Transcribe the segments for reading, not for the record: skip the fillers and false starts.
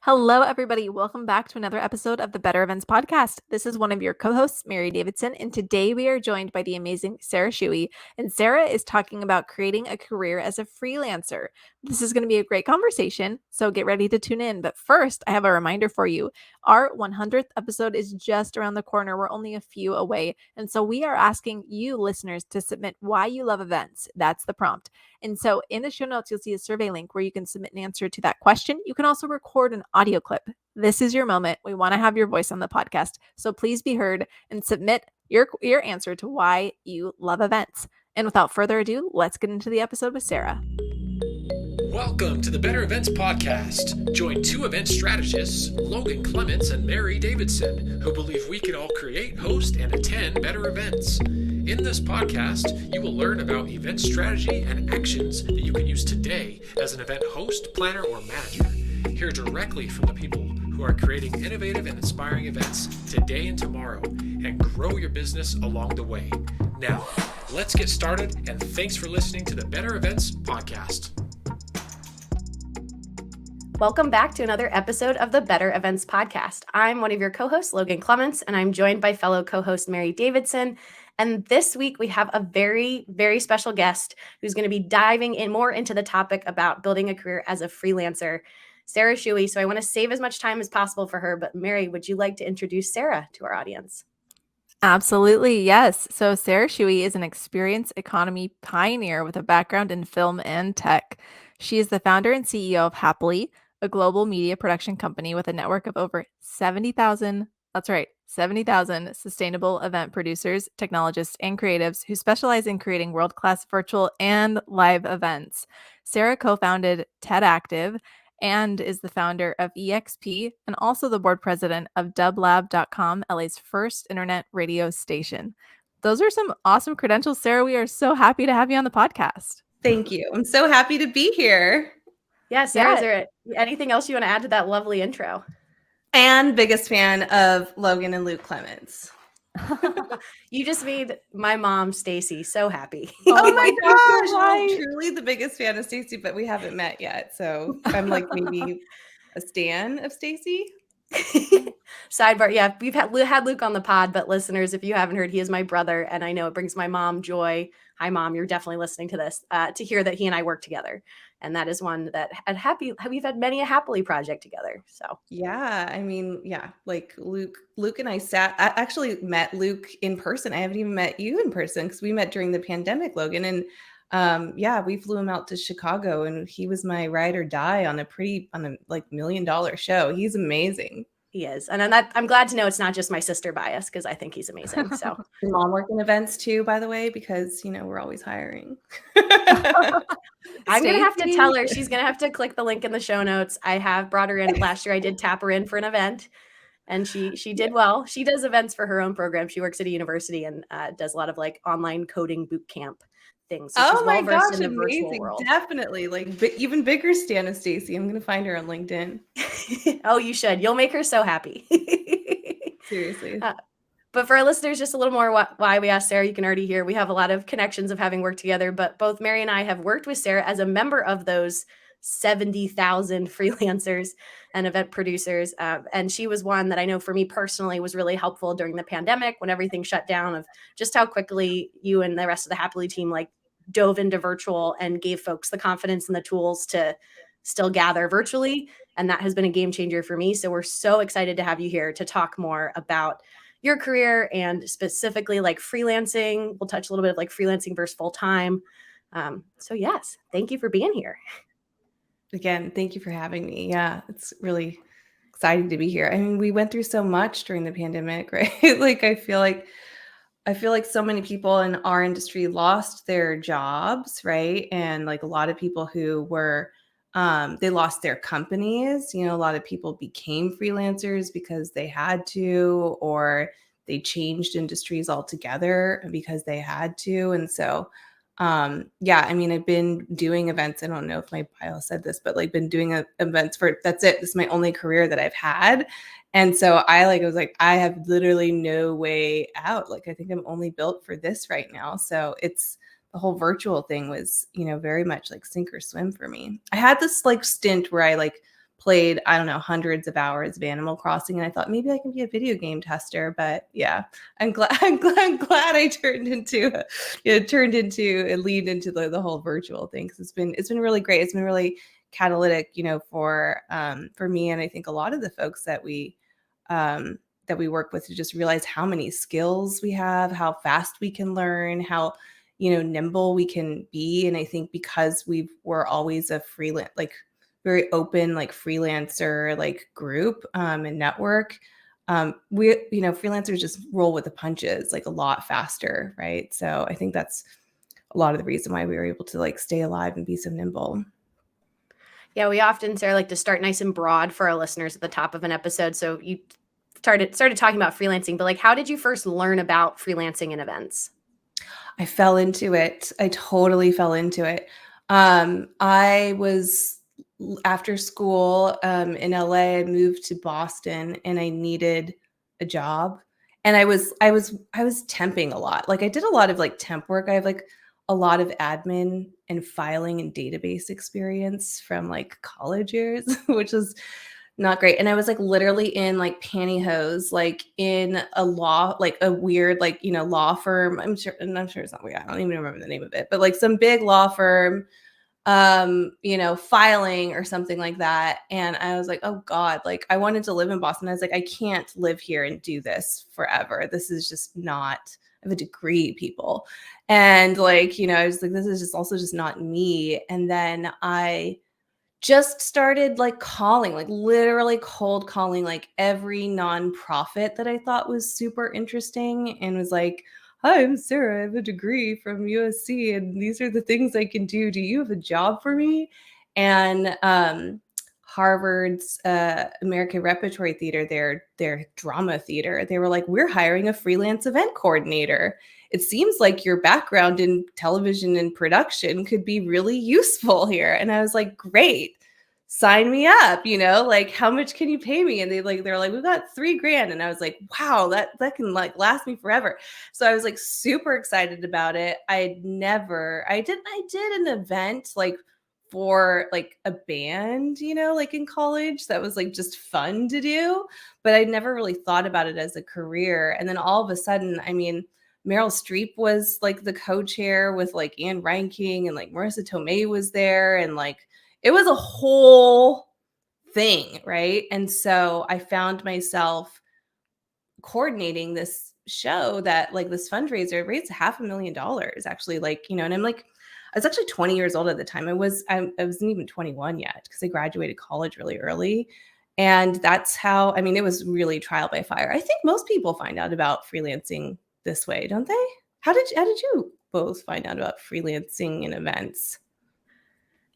Hello, everybody. Welcome back to another episode of the Better Events Podcast. This is one of your co hosts, Mary Davidson, and today we are joined by the amazing Sarah Shewey. And Sarah is talking about creating a career as a freelancer. This is going to be a great conversation, so get ready to tune in. But first, I have a reminder for you. Our 100th episode is just around the corner. We're only a few away. And so we are asking you, listeners, to submit why you love events. That's the prompt. And so in the show notes, you'll see a survey link where you can submit an answer to that question. You can also record an audio clip. This is your moment. We want to have your voice on the podcast. So please be heard and submit your answer to why you love events. And without further ado, let's get into the episode with Sarah. Welcome to the Better Events Podcast. Join two event strategists, Logan Clements and Mary Davidson, who believe we can all create, host, and attend better events. In this podcast, you will learn about event strategy and actions that you can use today as an event host, planner, or manager. Hear directly from the people who are creating innovative and inspiring events today and tomorrow, and grow your business along the way. Now, let's get started, and thanks for listening to the Better Events Podcast. Welcome back to another episode of the Better Events Podcast. I'm one of your co-hosts, Logan Clements, and I'm joined by fellow co-host Mary Davidson. And this week we have a very, very special guest who's going to be diving in more into the topic about building a career as a freelancer, Sarah Shewey. So I want to save as much time as possible for her. But Mary, would you like to introduce Sarah to our audience? Absolutely, yes. So Sarah Shewey is an experience economy pioneer with a background in film and tech. She is the founder and CEO of Happily, a global media production company with a network of over 70,000, that's right, 70,000 sustainable event producers, technologists, and creatives who specialize in creating world-class virtual and live events. Sarah co-founded TED Active and is the founder of EXP and also the board president of dublab.com, LA's first internet radio station. Those are some awesome credentials, Sarah. We are so happy to have you on the podcast. Thank you. I'm so happy to be here. Yeah, Sarah, is there anything else you want to add to that lovely intro? And biggest fan of Logan and Luke Clements. You just made my mom, Stacy, so happy. Oh my gosh, I'm truly the biggest fan of Stacy, but we haven't met yet. So I'm like maybe a stan of Stacy. Sidebar, yeah, we've had Luke on the pod, but listeners, if you haven't heard, he is my brother, and I know it brings my mom joy. Hi, Mom, you're definitely listening to this, to hear that he and I work together. And that is one that we've had many a Happily project together. So yeah, I mean, yeah, like Luke and I actually met Luke in person. I haven't even met you in person because we met during the pandemic, Logan. And yeah, we flew him out to Chicago, and he was my ride or die on a like $1 million show. He's amazing. He is. And I'm glad to know it's not just my sister bias, because I think he's amazing. So mom working events too, by the way, because we're always hiring. I'm going to have to tell her. She's going to have to click the link in the show notes. I have brought her in. Last year I did tap her in for an event, and she did well. She does events for her own program. She works at a university and does a lot of like online coding boot camp things. So oh my gosh, amazing. Definitely. Like even bigger stan of Stacy. I'm going to find her on LinkedIn. Oh, you should. You'll make her so happy. Seriously. But for our listeners, just a little more why we asked Sarah, you can already hear we have a lot of connections of having worked together, but both Mary and I have worked with Sarah as a member of those 70,000 freelancers and event producers. And she was one that I know for me personally was really helpful during the pandemic when everything shut down, of just how quickly you and the rest of the Happily team like dove into virtual and gave folks the confidence and the tools to still gather virtually. And that has been a game changer for me. So we're so excited to have you here to talk more about your career and specifically like freelancing. We'll touch a little bit of like freelancing versus full-time. So yes, thank you for being here. Again, thank you for having me. Yeah, it's really exciting to be here. I mean, we went through so much during the pandemic, right? Like, I feel like so many people in our industry lost their jobs, right? And like a lot of people who were, they lost their companies. A lot of people became freelancers because they had to, or they changed industries altogether because they had to. And so, yeah, I mean, I've been doing events. I don't know if my bio said this, but like been doing events that's it. This is my only career that I've had. And so I was like, I have literally no way out. Like, I think I'm only built for this right now. So the whole virtual thing was, very much like sink or swim for me. I had this like stint where I like played, I don't know, hundreds of hours of Animal Crossing, and I thought maybe I can be a video game tester. But yeah, I'm glad I turned into and leaned into the whole virtual thing, because it's been really great. It's been really catalytic, for me, and I think a lot of the folks that we work with, to just realize how many skills we have, how fast we can learn, how nimble we can be. And I think because we're always a freelance, like very open, like freelancer, like group and network, we freelancers just roll with the punches like a lot faster, right? So I think that's a lot of the reason why we were able to like stay alive and be so nimble. Yeah, we often, Sarah, like to start nice and broad for our listeners at the top of an episode. So you started talking about freelancing, but like, how did you first learn about freelancing and events? I fell into it. I totally fell into it. I was after school in LA. I moved to Boston, and I needed a job. And I was temping a lot. Like I did a lot of like temp work. I have like a lot of admin and filing and database experience from like college years, which is not great. And I was like literally in like pantyhose, like in a law, like a weird, like, law firm. I'm sure it's not weird. I don't even remember the name of it, but like some big law firm, filing or something like that. And I was like, oh God, like I wanted to live in Boston. I was like, I can't live here and do this forever. This is just not, I have a degree, people. And like, I was like, this is just also just not me. And then I just started like calling, like literally cold calling, like every nonprofit that I thought was super interesting, and was like, hi, I'm Sarah. I have a degree from USC, and these are the things I can do. Do you have a job for me? And Harvard's American Repertory Theater, their drama theater, they were like, we're hiring a freelance event coordinator. It seems like your background in television and production could be really useful here. And I was like, great, sign me up, like, how much can you pay me? And they're like, we've got $3,000. And I was like, wow, that can like last me forever. So I was like super excited about it. I did an event like for like a band, like in college, that was like just fun to do, but I never really thought about it as a career. And then all of a sudden, I mean, Meryl Streep was like the co-chair with like Anne Reinking, and like Marissa Tomei was there, and like it was a whole thing, right? And so I found myself coordinating this show that like this fundraiser raised $500,000 actually, like, and I'm like, I was actually 20 years old at the time. I wasn't even 21 yet, because I graduated college really early. And that's how, I mean, it was really trial by fire. I think most people find out about freelancing this way, don't they? How did you both find out about freelancing and events?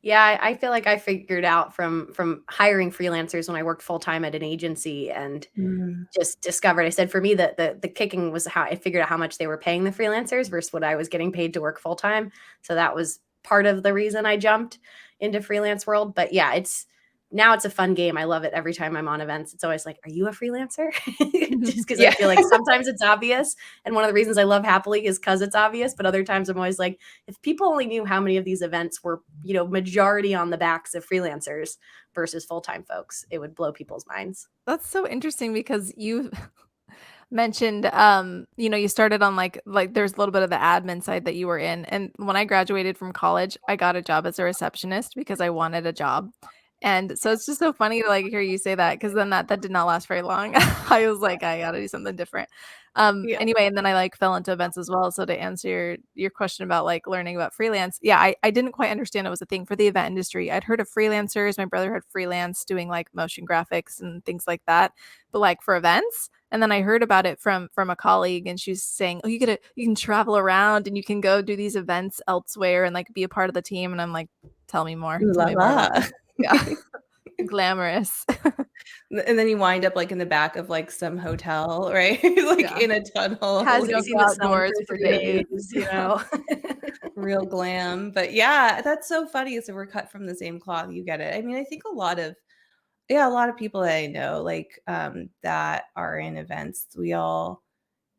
Yeah, I feel like I figured out from hiring freelancers when I worked full time at an agency, and just discovered. I said for me that the kicking was how I figured out how much they were paying the freelancers versus what I was getting paid to work full time. So that was part of the reason I jumped into freelance world. But yeah, it's a fun game. I love it every time I'm on events. It's always like, are you a freelancer? Just because I feel like sometimes it's obvious. And one of the reasons I love Happily is because it's obvious. But other times I'm always like, if people only knew how many of these events were, majority on the backs of freelancers versus full-time folks, it would blow people's minds. That's so interesting, because you mentioned you started on like there's a little bit of the admin side that you were in. And when I graduated from college, I got a job as a receptionist because I wanted a job. And so it's just so funny to like hear you say that, because then that did not last very long. I was like, I gotta do something different. Anyway, and then I like fell into events as well. So to answer your question about like learning about freelance, yeah, I didn't quite understand it was a thing for the event industry. I'd heard of freelancers. My brother had freelance doing like motion graphics and things like that, but like for events. And then I heard about it from a colleague, and she's saying, oh, you can travel around and you can go do these events elsewhere and like be a part of the team. And I'm like, tell me more. Ooh Tell la me more la. about it. Yeah. Glamorous. And then you wind up like in the back of like some hotel, right? Like in a tunnel. Has Don't seen go the sun outdoors for for 3 days, real glam. But yeah, that's so funny. So we're cut from the same cloth. You get it. I mean, I think a lot of people that I know, like that are in events, we all,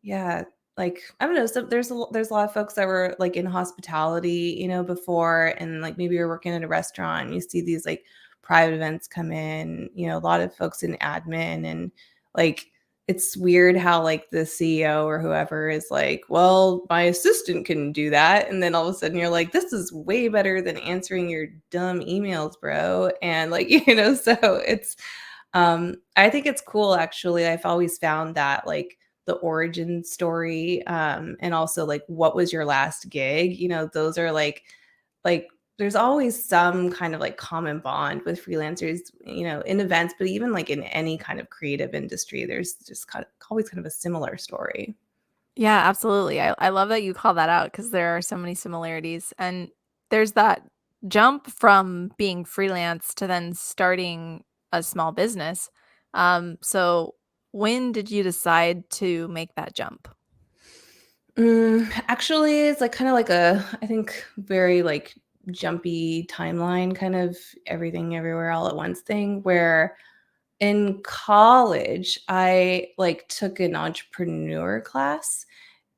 yeah, like I don't know. So there's a lot of folks that were like in hospitality, before, and like maybe you're working at a restaurant and you see these like private events come in, a lot of folks in admin, and like it's weird how like the CEO or whoever is like, well, my assistant can do that. And then all of a sudden you're like, this is way better than answering your dumb emails, bro. And like, so it's, I think it's cool, actually. I've always found that like the origin story, and also like, what was your last gig? Those are like there's always some kind of like common bond with freelancers, in events, but even like in any kind of creative industry, there's just always kind of a similar story. Yeah, absolutely. I love that you call that out because there are so many similarities. And there's that jump from being freelance to then starting a small business. So when did you decide to make that jump? Actually, it's like kind of like I think very like jumpy timeline, kind of everything everywhere all at once thing, where in college I like took an entrepreneur class,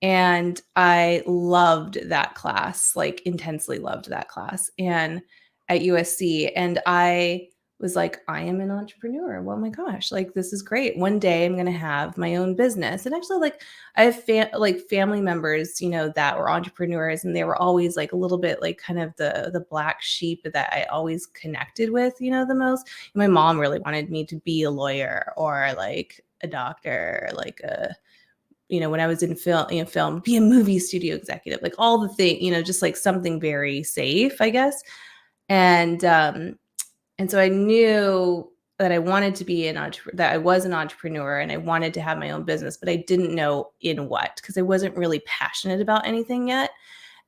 and I loved that class, like intensely loved that class, and at USC. And I was like, I am an entrepreneur. Oh my gosh, like this is great. One day I'm going to have my own business. And actually, like I have like family members, that were entrepreneurs, and they were always like a little bit like kind of the black sheep that I always connected with, the most. My mom really wanted me to be a lawyer or like a doctor, like a when I was in film, be a movie studio executive, like all the thing, just like something very safe, I guess. And so I knew that I wanted to be that I was an entrepreneur, and I wanted to have my own business, but I didn't know in what, because I wasn't really passionate about anything yet.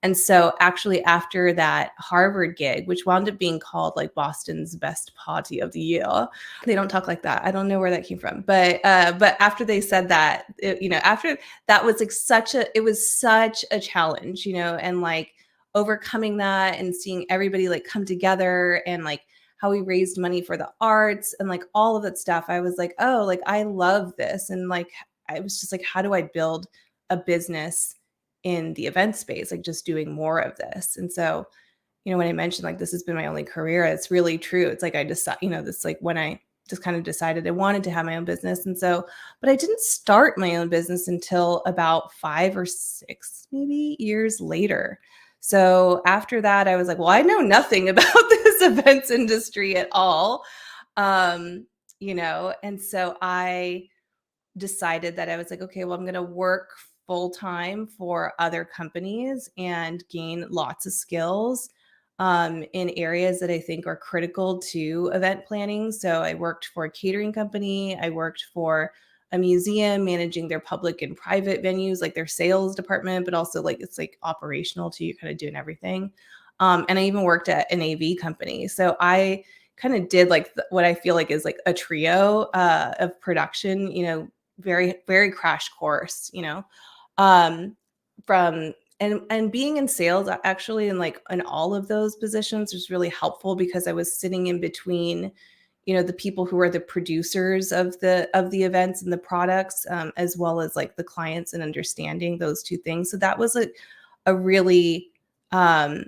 And so actually after that Harvard gig, which wound up being called like Boston's best party of the year, they don't talk like that. I don't know where that came from, but after they said that, after that was like it was such a challenge, and like overcoming that and seeing everybody like come together, and like how we raised money for the arts and like all of that stuff. I was like, oh, like I love this. And like, I was just like, how do I build a business in the event space, like just doing more of this? And so, when I mentioned like this has been my only career, it's really true. It's like I just, this like when I just kind of decided I wanted to have my own business. And so, but I didn't start my own business until about 5 or 6 maybe years later. So after that, I was like, well, I know nothing about this events industry at all. And so I decided that I was like, okay, well, I'm going to work full time for other companies and gain lots of skills in areas that I think are critical to event planning. So I worked for a catering company. I worked for a museum managing their public and private venues, like their sales department, but also like it's like operational too. You're kind of doing everything. And I even worked at an AV company. So I kind of did like what I feel like is like a trio of production, very, very crash course, um, from and being in sales actually, and like in all of those positions was really helpful because I was sitting in between, the people who are the producers of the events and the products, as well as like the clients, and understanding those two things. So that was a really um,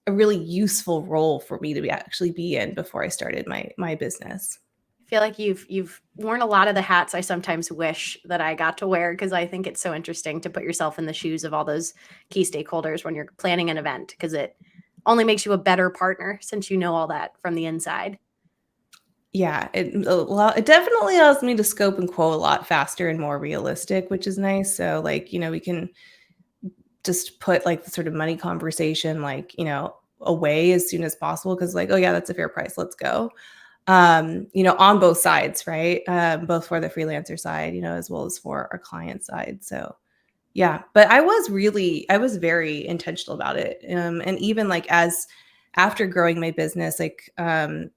a really useful role for me to actually be in before I started my business. I feel like you've worn a lot of the hats I sometimes wish that I got to wear, because I think it's so interesting to put yourself in the shoes of all those key stakeholders when you're planning an event, because it only makes you a better partner since you know all that from the inside. Yeah, it definitely allows me to scope and quote a lot faster and more realistic, which is nice. So like, we can just put like the sort of money conversation, like, away as soon as possible. Cause like, oh yeah, that's a fair price. Let's go. On both sides, right? Both for the freelancer side, as well as for our client side. So yeah, but I was very intentional about it. And even like after growing my business, like, I'm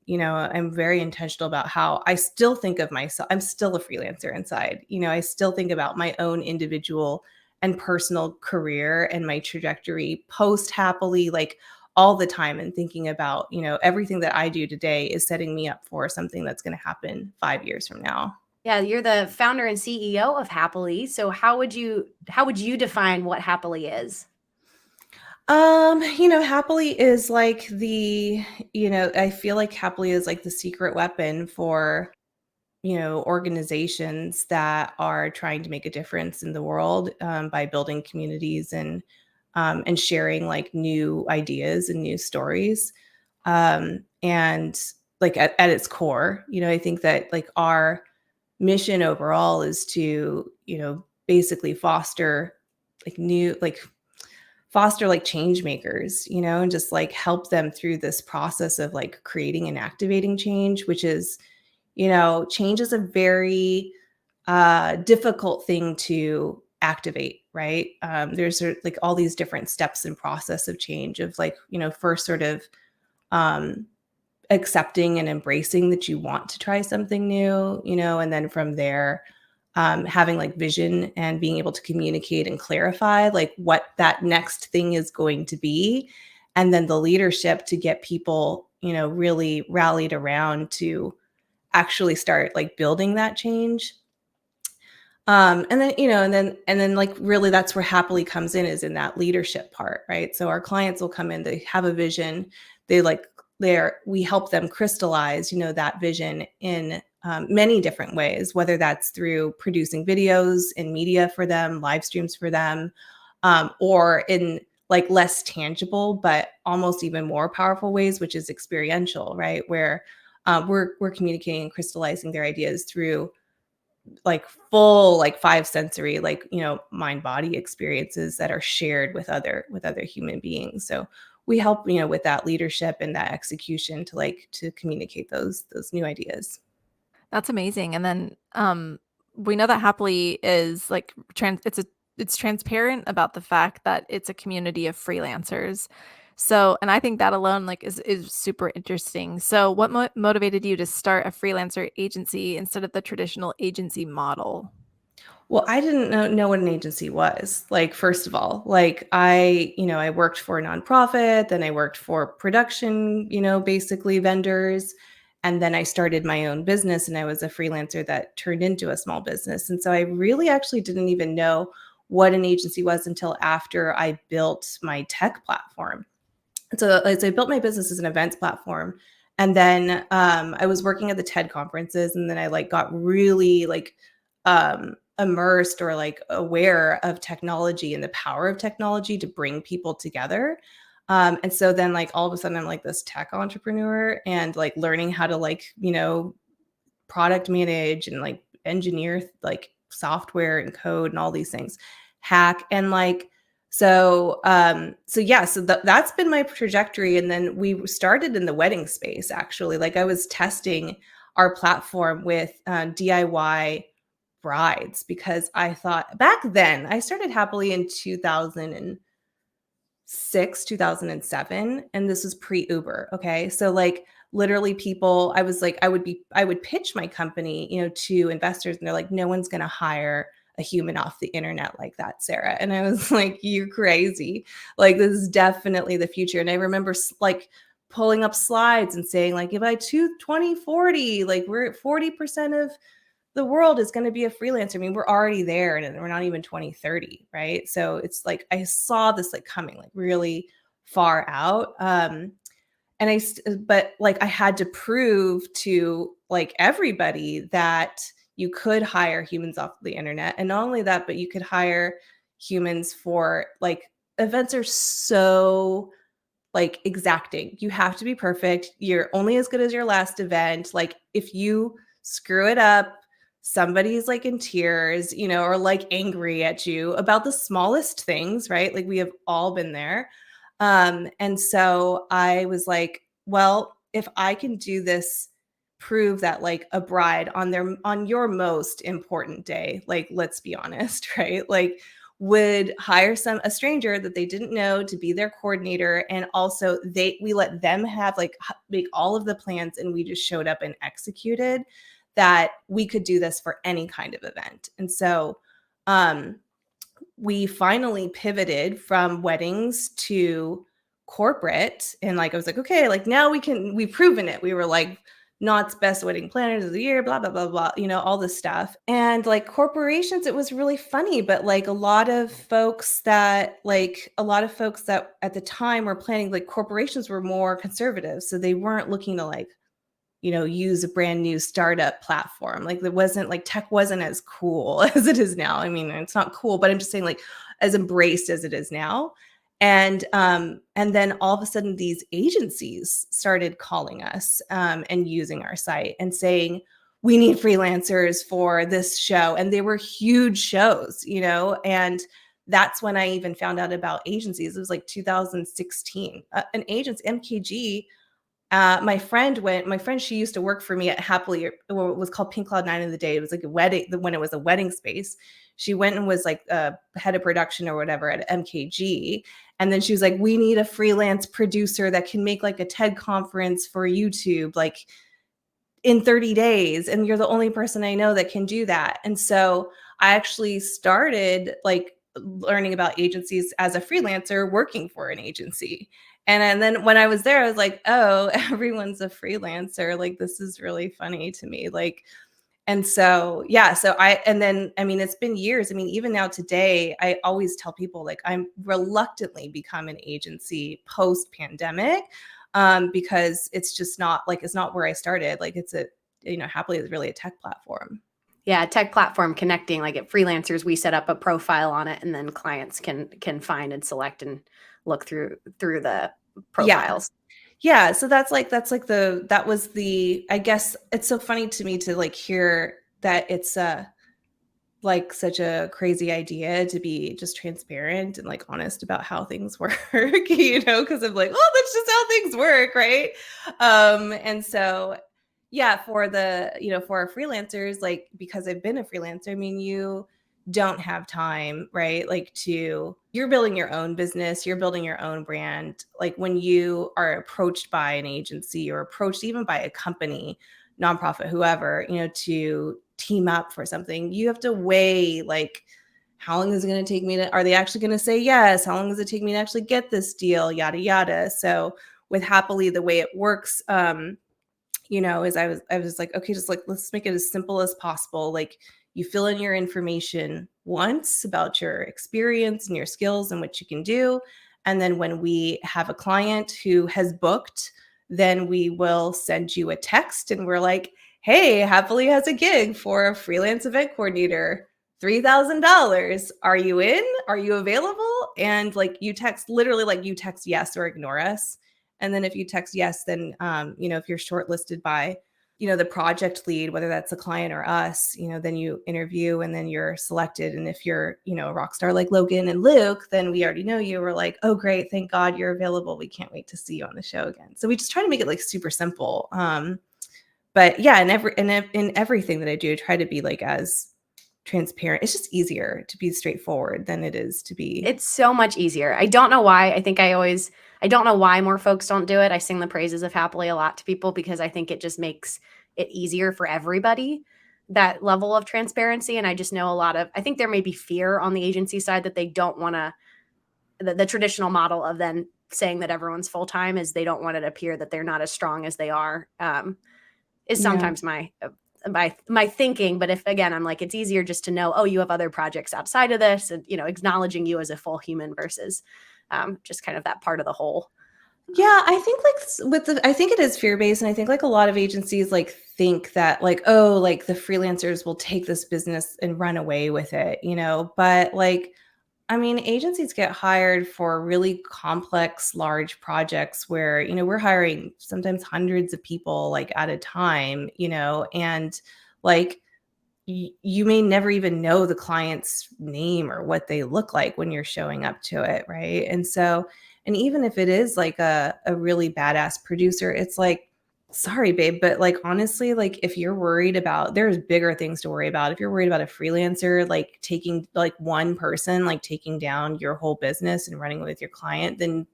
very intentional about how I still think of myself. I'm still a freelancer inside. I still think about my own individual and personal career and my trajectory post happily, like all the time, and thinking about, everything that I do today is setting me up for something that's going to happen 5 years from now. Yeah, you're the founder and CEO of Happily. So how would you define what Happily is? Happily is like I feel like happily is like the secret weapon for, organizations that are trying to make a difference in the world, by building communities and sharing like new ideas and new stories. And like at its core, I think that like our mission overall is to, basically foster like change makers, and just like help them through this process of like creating and activating change, which is, change is a very difficult thing to activate, right? There's like all these different steps and process of change of like, first sort of um, accepting and embracing that you want to try something new, and then from there, having like vision and being able to communicate and clarify like what that next thing is going to be. And then the leadership to get people, really rallied around to actually start like building that change. And then like really that's where happily comes in, is in that leadership part, right? So our clients will come in, they have a vision, we help them crystallize, that vision in many different ways, whether that's through producing videos and media for them, live streams for them, or in like less tangible but almost even more powerful ways, which is experiential, right? Where we're communicating and crystallizing their ideas through like full like five sensory like mind body experiences that are shared with other human beings. So we help with that leadership and that execution to communicate those new ideas. That's amazing. And then we know that Happily is like it's transparent about the fact that it's a community of freelancers. So, and I think that alone like is super interesting. So, what motivated you to start a freelancer agency instead of the traditional agency model? Well, I didn't know what an agency was. Like, first of all, like I worked for a nonprofit, then I worked for production, basically vendors. And then I started my own business and I was a freelancer that turned into a small business. And so I really actually didn't even know what an agency was until after I built my tech platform. So I built my business as an events platform. And then I was working at the TED conferences, and then I like got really like immersed or like aware of technology and the power of technology to bring people together. And so then like all of a sudden I'm like this tech entrepreneur and like learning how to like, product manage and like engineer like software and code and all these things, hack and like that's been my trajectory. And then we started in the wedding space, actually. Like I was testing our platform with DIY brides, because I thought back then, I started Happily in 2006, 2007, and this was pre-Uber. Okay. So like literally people, I would pitch my company, to investors, and they're like, no one's going to hire a human off the internet like that, Sarah. And I was like, you're crazy. Like this is definitely the future. And I remember like pulling up slides and saying like, if by 2040, like we're at 40% of the world is going to be a freelancer. I mean, we're already there and we're not even 2030, right? So it's like I saw this like coming like really far out. But like I had to prove to like everybody that you could hire humans off the internet. And not only that, but you could hire humans for like events are so like exacting. You have to be perfect. You're only as good as your last event. Like if you screw it up, somebody's like in tears, or like angry at you about the smallest things, right? Like we have all been there. And so I was like, well, if I can do this, prove that like a bride on your most important day, like let's be honest, right? Like would hire a stranger that they didn't know to be their coordinator, and also we let them have like make all of the plans, and we just showed up and executed, that we could do this for any kind of event. And so we finally pivoted from weddings to corporate, and like I was like, okay, like now we've proven it. We were like Knott's Best Wedding Planners of the Year, blah, blah, blah, blah, all this stuff. And like corporations, it was really funny, but like a lot of folks that at the time were planning, like corporations were more conservative. So they weren't looking to like, use a brand new startup platform. Like there wasn't like tech wasn't as cool as it is now. I mean, it's not cool, but I'm just saying like as embraced as it is now. And then all of a sudden these agencies started calling us and using our site and saying, we need freelancers for this show. And they were huge shows, and that's when I even found out about agencies. It was like 2016. An agency, MKG, my friend, she used to work for me at Happily, or it was called Pink Cloud 9 of the Day. It was like a wedding, when it was a wedding space. She went and was like head of production or whatever at MKG. And then she was like, we need a freelance producer that can make like a TED conference for YouTube, like in 30 days. And you're the only person I know that can do that. And so I actually started like learning about agencies as a freelancer working for an agency. And then when I was there, I was like, oh, everyone's a freelancer. Like, this is really funny to me. Like, and so, yeah, it's been years. I mean, even now today, I always tell people like I'm reluctantly become an agency post pandemic because it's just not like, it's not where I started. Like Happily is really a tech platform. Yeah, a tech platform connecting. Like at Freelancers, we set up a profile on it, and then clients can find and select and look through the profiles. Yeah. So I guess it's so funny to me to like hear that it's like such a crazy idea to be just transparent and like honest about how things work, because I'm like, oh, that's just how things work. Right. And so, yeah, for our freelancers, like, because I've been a freelancer, I mean, you don't have time, right? Like you're building your own business, you're building your own brand. Like when you are approached by an agency or approached even by a company, nonprofit, whoever, to team up for something, you have to weigh like, how long is it going to take me are they actually going to say yes? How long does it take me to actually get this deal? Yada, yada. So with Happily, the way it works, is I was like, okay, just like, let's make it as simple as possible. Like you fill in your information once about your experience and your skills and what you can do. And then when we have a client who has booked, then we will send you a text and we're like, hey, Happily has a gig for a freelance event coordinator, $3,000. Are you in? Are you available? And like you text yes or ignore us. And then if you text yes, then, if you're shortlisted by, the project lead, whether that's a client or us, then you interview and then you're selected. And if you're, a rock star like Logan and Luke, then we already know you. We're like, oh, great. Thank God you're available. We can't wait to see you on the show again. So we just try to make it like super simple. But yeah, in everything that I do, I try to be like as transparent. It's just easier to be straightforward than it is to be. It's so much easier. I don't know why. I don't know why more folks don't do it. I sing the praises of Happily a lot to people because I think it just makes it easier for everybody, that level of transparency. And I just know I think there may be fear on the agency side that they don't want to, the traditional model of then saying that everyone's full-time is they don't want it to appear that they're not as strong as they are, is sometimes my thinking. But if, again, I'm like, it's easier just to know, oh, you have other projects outside of this, and, acknowledging you as a full human versus just kind of that part of the whole. Yeah, I think like I think it is fear-based. And I think like a lot of agencies like think that like, oh, like the freelancers will take this business and run away with it, but like, I mean, agencies get hired for really complex, large projects where, we're hiring sometimes hundreds of people like at a time, and like you may never even know the client's name or what they look like when you're showing up to it. Right. And so, and even if it is like a really badass producer, it's like, sorry, babe, but like, honestly, like if you're worried about, there's bigger things to worry about. If you're worried about a freelancer, like taking like one person, like taking down your whole business and running with your client, then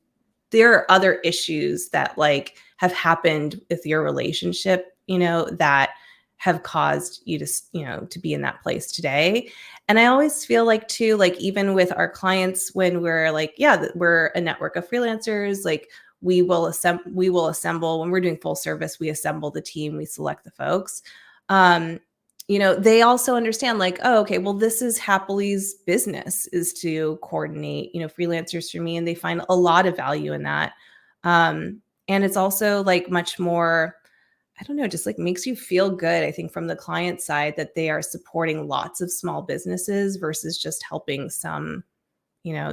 there are other issues that like have happened with your relationship, that have caused you to, to be in that place today. And I always feel like too, like even with our clients, when we're like, yeah, we're a network of freelancers, like we will assemble when we're doing full service, we assemble the team, we select the folks. They also understand like, oh, okay, well, this is Happily business, is to coordinate, freelancers for me, and they find a lot of value in that. And it's also like much more, I don't know, just like makes you feel good, I think, from the client side, that they are supporting lots of small businesses versus just helping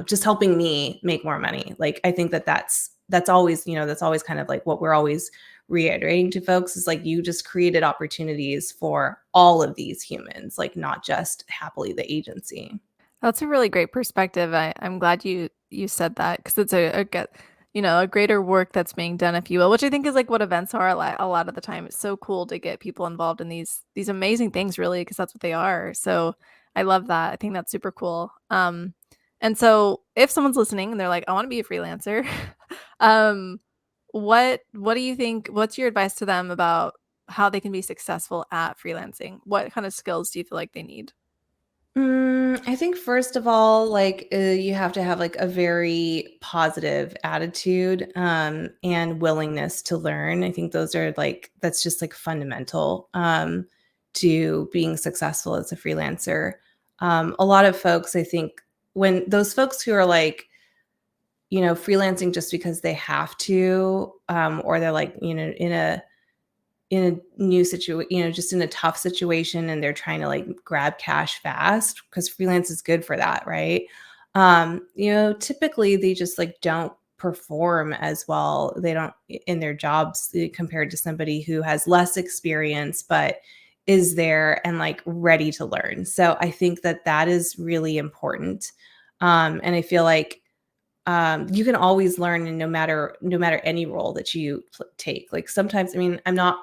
just helping me make more money. Like, I think that's always, that's always kind of like what we're always reiterating to folks, is like, you just created opportunities for all of these humans, like not just Happily the agency. That's a really great perspective. I'm glad you said that, because it's a greater work that's being done, if you will, which I think is like what events are a lot of the time. It's so cool to get people involved in these amazing things, really, because that's what they are. So I love that. I think that's super cool. And so if someone's listening and they're like, I want to be a freelancer, um, what do you think? What's your advice to them about how they can be successful at freelancing? What kind of skills do you feel like they need? I think first of all, like you have to have like a very positive attitude and willingness to learn. I think that's just like fundamental to being successful as a freelancer. A lot of folks, I think, when those folks who are like, freelancing just because they have to, or they're like, in a new situation, just in a tough situation, and they're trying to like grab cash fast, because freelance is good for that, right? Typically they just like don't perform as well. They don't in their jobs compared to somebody who has less experience, but is there and like ready to learn. So I think that is really important. And I feel like you can always learn, and no matter any role that you take. Like sometimes, I mean, I'm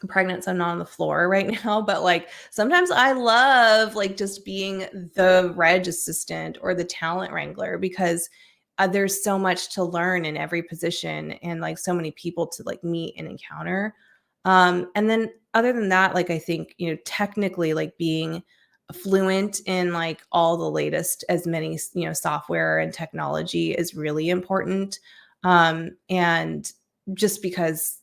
pregnant, so I'm not on the floor right now, but like sometimes I love like just being the reg assistant or the talent wrangler, because there's so much to learn in every position, and like so many people to like meet and encounter. And then other than that, like I think, technically, like being fluent in like all the latest, as many, software and technology is really important. And just because,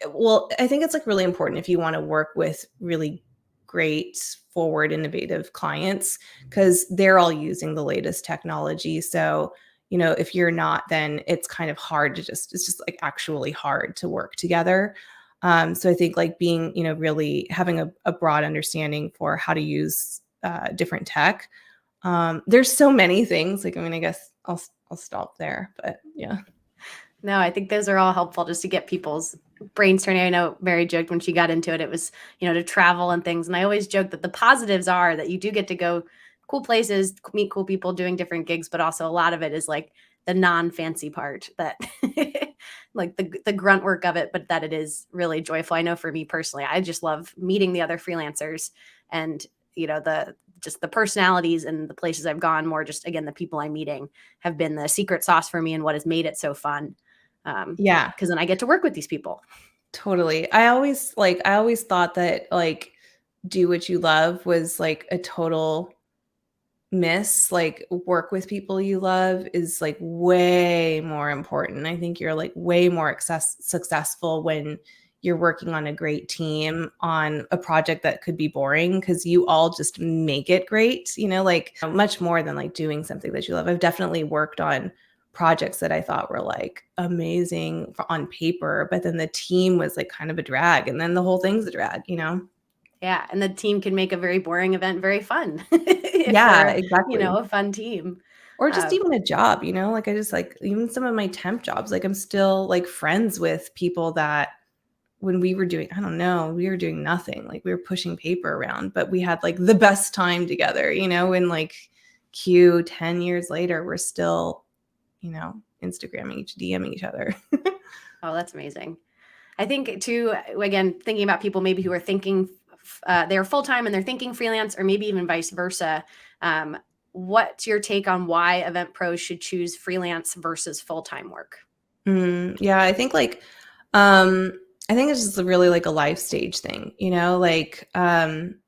well, I think it's like really important if you want to work with really great, forward, innovative clients, because they're all using the latest technology. So, if you're not, then it's kind of hard it's just like actually hard to work together. So I think like being, really having a broad understanding for how to use different tech. There's so many things. Like, I mean, I guess I'll stop there, but yeah. No, I think those are all helpful just to get people's brains turning. I know Mary joked when she got into it, it was, to travel and things. And I always joke that the positives are that you do get to go cool places, meet cool people doing different gigs, but also a lot of it is like the non-fancy part, that like the grunt work of it, but that it is really joyful. I know for me personally, I just love meeting the other freelancers, and the personalities and the places I've gone, more just, again, the people I'm meeting have been the secret sauce for me and what has made it so fun. Yeah, because then I get to work with these people. totally. I always thought that like do what you love was like a total miss. Like, work with people you love is like way more important. I think you're like way more successful when you're working on a great team on a project that could be boring, because you all just make it great, like much more than like doing something that you love. I've definitely worked on projects that I thought were like amazing on paper, but then the team was like kind of a drag, and then the whole thing's a drag. Yeah, and the team can make a very boring event very fun. Yeah, exactly. A fun team. Or just even a job, like I just like even some of my temp jobs, like I'm still like friends with people that when we were doing, I don't know, we were doing nothing. Like we were pushing paper around, but we had like the best time together, and like 10 years later, we're still, Instagramming DMing each other. Oh, that's amazing. I think too, again, thinking about people maybe who are thinking they're full-time and they're thinking freelance, or maybe even vice versa. What's your take on why event pros should choose freelance versus full-time work? Yeah, I think I think it's just really like a life stage thing, like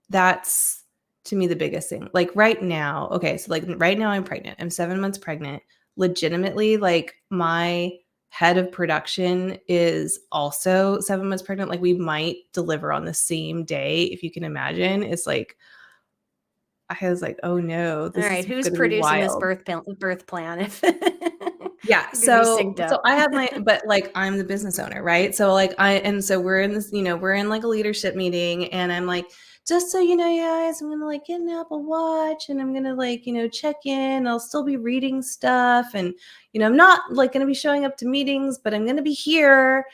that's to me the biggest thing. Like right now, okay, so like right now I'm pregnant. I'm 7 months pregnant. Legitimately, like my head of production is also 7 months pregnant. Like we might deliver on the same day, if you can imagine. It's like, I was like, oh no, this All right, is who's going to be producing this wild. birth plan? If Yeah. you're gonna be So synced up. I have but like I'm the business owner, right? So like and so we're in this, we're in like a leadership meeting, and I'm like, just so you know, guys, I'm gonna like get an Apple Watch, and I'm gonna like, check in. I'll still be reading stuff, and I'm not like gonna be showing up to meetings, but I'm gonna be here.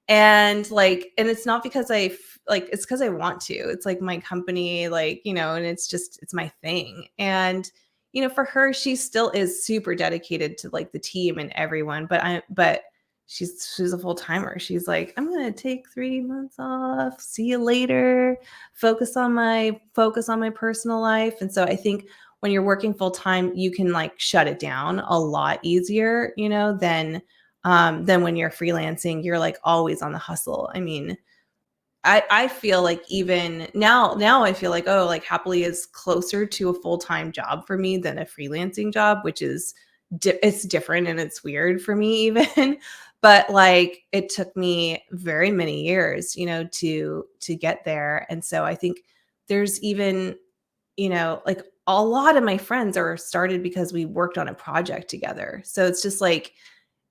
And like, and it's not because it's because I want to. It's like my company, like, and it's my thing. And for her, she still is super dedicated to like the team and everyone, but she's a full-timer. She's like, I'm gonna take 3 months off, see you later, focus on my personal life. And so I think when you're working full-time, you can like shut it down a lot easier, than when you're freelancing. You're like always on the hustle. I mean, I feel like even now I feel like, oh, like Happily is closer to a full-time job for me than a freelancing job, which is it's different and it's weird for me even. But like it took me very many years, to get there. And so I think there's even, like a lot of my friends are started because we worked on a project together. So it's just like,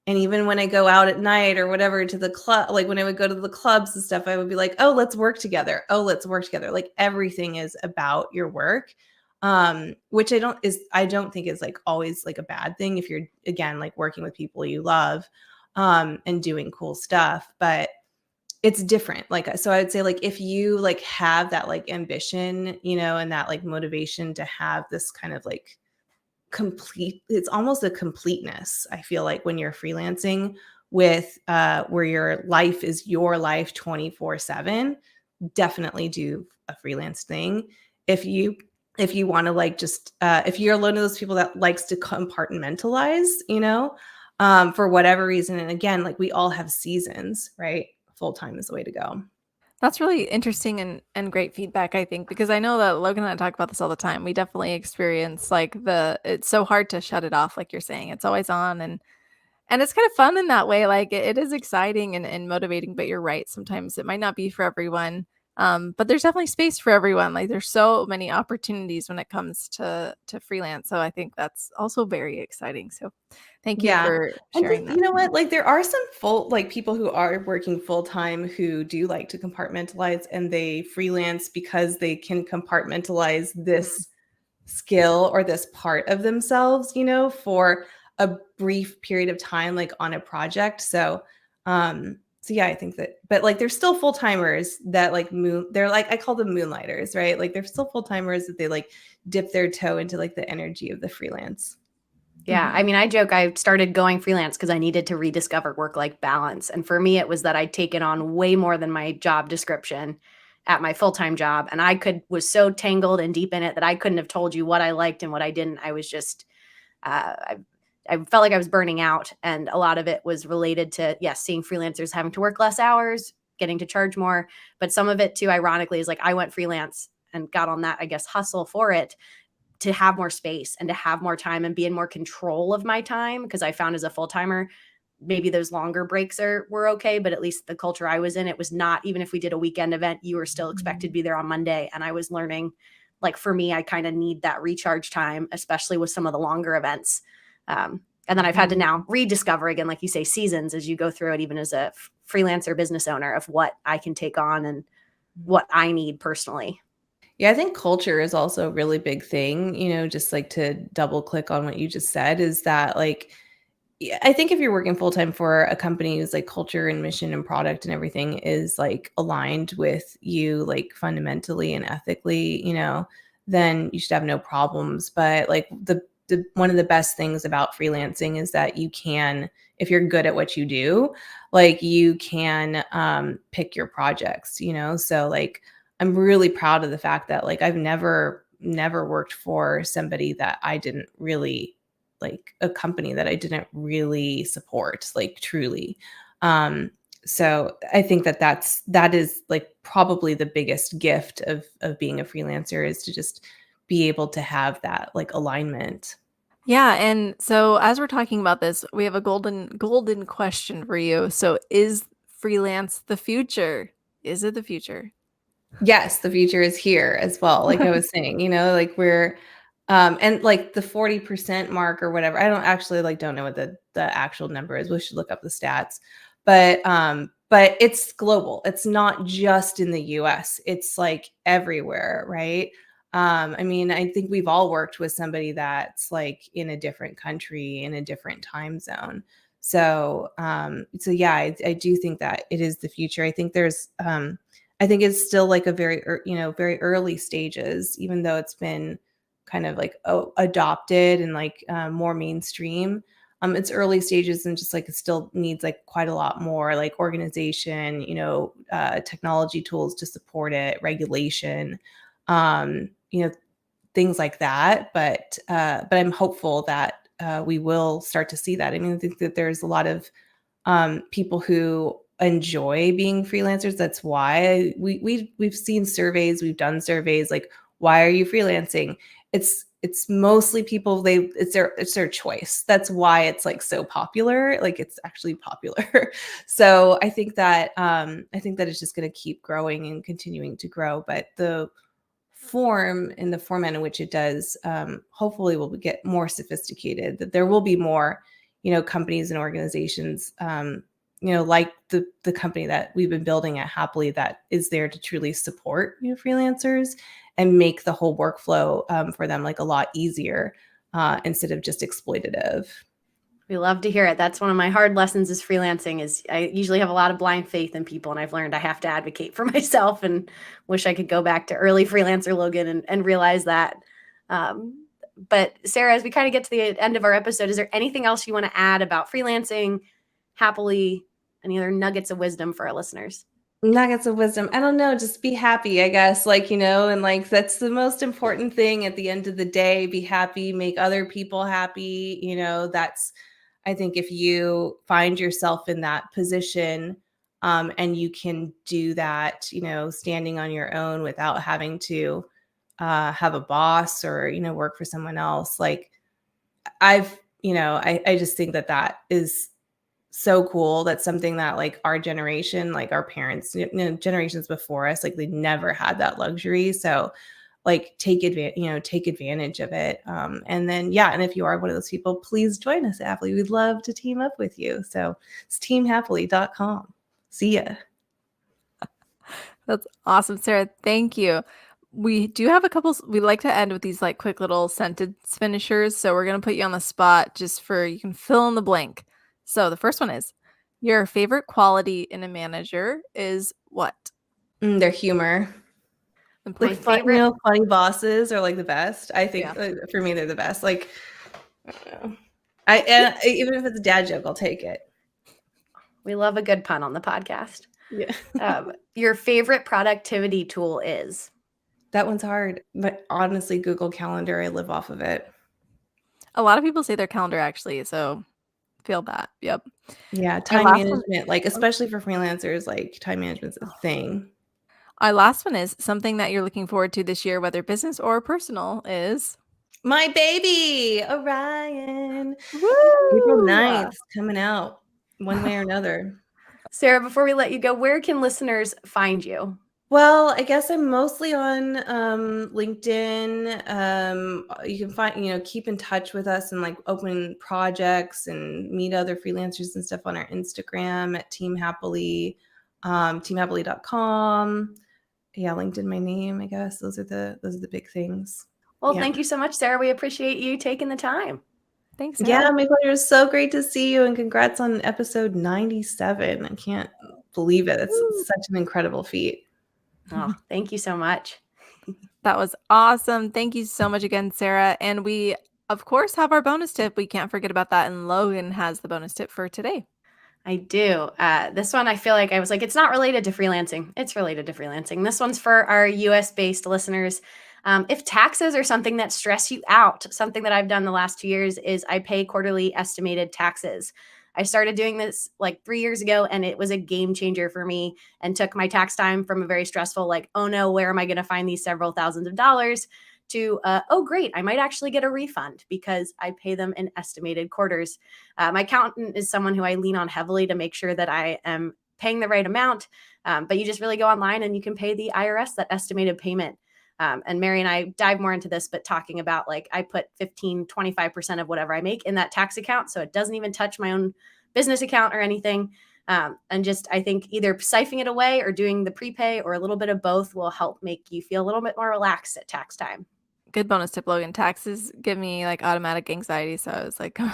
and even when I go out at night or whatever to the club, like when I would go to the clubs and stuff, I would be like, oh, let's work together. Oh, let's work together. Like everything is about your work. Which I don't think is like always like a bad thing if you're, again, like working with people you love, and doing cool stuff, but it's different. Like, so I would say like, if you like have that like ambition, and that like motivation to have this kind of like it's almost a completeness, I feel like, when you're freelancing with where your life is your life 24/7, definitely do a freelance thing. If you want to like just if you're one of those people that likes to compartmentalize, for whatever reason, and again, like we all have seasons, right? Full time is the way to go. That's really interesting and great feedback, I think, because I know that Logan and I talk about this all the time. We definitely experience like it's so hard to shut it off, like you're saying. It's always on, and it's kind of fun in that way. Like it is exciting and motivating, but you're right. Sometimes it might not be for everyone. But there's definitely space for everyone. Like there's so many opportunities when it comes to freelance. So I think that's also very exciting. So thank you Yeah. for And sharing you that. know what? Like there are some people who are working full time who do like to compartmentalize, and they freelance because they can compartmentalize Mhm. this skill or this part of themselves, for a brief period of time, like on a project. So yeah, I think that, but like there's still full timers that like they're like, I call them moonlighters, right? Like they're still full timers that they like dip their toe into like the energy of the freelance. Yeah, I Mhm. mean, I joke I started going freelance because I needed to rediscover work-life balance. And for me, it was that I'd taken on way more than my job description at my full-time job. And was so tangled and deep in it that I couldn't have told you what I liked and what I didn't. I was just, I felt like I was burning out. And a lot of it was related to, yes, seeing freelancers having to work less hours, getting to charge more. But some of it too, ironically, is like I went freelance and got on that, I guess, hustle for it to have more space and to have more time and be in more control of my time. Because I found as a full-timer, maybe those longer breaks were okay, but at least the culture I was in, it was not, even if we did a weekend event, you were still expected to be there on Monday. And I was learning, like for me, I kind of need that recharge time, especially with some of the longer events. And then I've had to now rediscover again, like you say, seasons as you go through it, even as a freelancer business owner, of what I can take on and what I need personally. Yeah, I think culture is also a really big thing, just like to double click on what you just said, is that like, yeah, I think if you're working full time for a company whose like culture and mission and product and everything is like aligned with you, like fundamentally and ethically, then you should have no problems. But like the one of the best things about freelancing is that you can, if you're good at what you do, like you can pick your projects, So like I'm really proud of the fact that like I've never worked for somebody that I didn't really like, a company that I didn't really support, like truly. So I think that is like probably the biggest gift of being a freelancer, is to just be able to have that like alignment. Yeah, and so as we're talking about this, we have a golden question for you. So is freelance the future? Is it the future? Yes, the future is here as well. Like I was saying, like we're and like the 40% mark or whatever. I don't actually don't know what the actual number is. We should look up the stats. But it's global. It's not just in the US. It's like everywhere, right? I mean, I think we've all worked with somebody that's like in a different country, in a different time zone. So yeah, I do think that it is the future. I think it's still like a very early stages, even though it's been kind of like adopted and like more mainstream. It's early stages and just like it still needs like quite a lot more like organization, technology tools to support it, regulation, um, you know, things like that. But I'm hopeful that we will start to see that. I mean, I think that there's a lot of people who enjoy being freelancers. That's why we've seen surveys, we've done surveys like, why are you freelancing? It's mostly people, it's their choice. That's why it's like so popular. Like it's actually popular. So I think that it's just going to keep growing and continuing to grow. But the form and the format in which it does hopefully will get more sophisticated, that there will be more companies and organizations like the company that we've been building at Happily, that is there to truly support freelancers and make the whole workflow for them like a lot easier instead of just exploitative. We love to hear it. That's one of my hard lessons is freelancing is I usually have a lot of blind faith in people, and I've learned I have to advocate for myself, and wish I could go back to early freelancer Logan and realize that. But Sarah, as we kind of get to the end of our episode, is there anything else you want to add about freelancing, Happily, any other nuggets of wisdom for our listeners? Nuggets of wisdom. I don't know, just be happy, I guess. And like that's the most important thing at the end of the day. Be happy, make other people happy. That's, I think, if you find yourself in that position, and you can do that, standing on your own without having to have a boss or, work for someone else. Like I just think that that is so cool. That's something that like our generation, like our parents, generations before us, like they never had that luxury. So like take advantage of it. And then, yeah. And if you are one of those people, please join us at Happily. We'd love to team up with you. So it's teamhappily.com. See ya. That's awesome, Sarah. Thank you. We do have a couple, we like to end with these like quick little sentence finishers. So we're going to put you on the spot just for you can fill in the blank. So the first one is your favorite quality in a manager is what? Their humor. My favorite. Funny bosses are like the best. I think Yeah. for me, they're the best. Like, I don't know. Even if it's a dad joke, I'll take it. We love a good pun on the podcast. Yeah. Your favorite productivity tool is? That one's hard, but honestly, Google Calendar, I live off of it. A lot of people say their calendar actually, so feel that. Yep. Yeah, My time last one, management, like especially for freelancers, like time management's a thing. our last one is something that you're looking forward to this year, whether business or personal, is My baby, Orion. April woo! 9th is coming out one way or another. Sarah, before we let you go, where can listeners find you? Well, I guess I'm mostly on LinkedIn. You can keep in touch with us and like open projects and meet other freelancers and stuff on our Instagram at Team Happily, teamhappily.com. Yeah, LinkedIn, my name, I guess. Those are the big things. Well, Yeah. thank you so much, Sarah. We appreciate you taking the time. Thanks, Yeah, Sarah. my pleasure. It was so great to see you, and congrats on episode 97. I can't believe it. It's Woo. such an incredible feat. Oh, thank you so much. That was awesome. Thank you so much again, Sarah. And we, of course, have our bonus tip. We can't forget about that. And Logan has the bonus tip for today. I do. This one, I feel like I was like, it's not related to freelancing. It's related to freelancing. This one's for our US-based listeners. If taxes are something that stress you out, something that I've done the last 2 years is I pay quarterly estimated taxes. I started doing this like 3 years ago, and it was a game changer for me and took my tax time from a very stressful, like, oh no, where am I going to find these several thousands of dollars, to, oh, great, I might actually get a refund because I pay them in estimated quarters. My accountant is someone who I lean on heavily to make sure that I am paying the right amount. But you just really go online and you can pay the IRS that estimated payment. And Mary and I dive more into this, but talking about like I put 25% of whatever I make in that tax account. So it doesn't even touch my own business account or anything. And just, I think either siphoning it away or doing the prepay or a little bit of both will help make you feel a little bit more relaxed at tax time. Good bonus tip, Logan. Taxes give me like automatic anxiety. So I was like, You're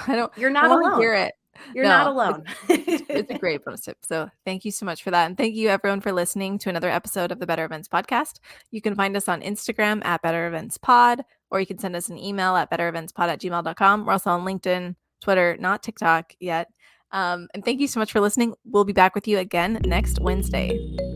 I not want to alone. hear it. You're No, not alone. it's a great bonus tip. So thank you so much for that. And thank you everyone for listening to another episode of the Better Events podcast. You can find us on Instagram at Better Events Pod, or you can send us an email at bettereventspod@gmail.com. We're also on LinkedIn, Twitter, not TikTok yet. And thank you so much for listening. We'll be back with you again next Wednesday.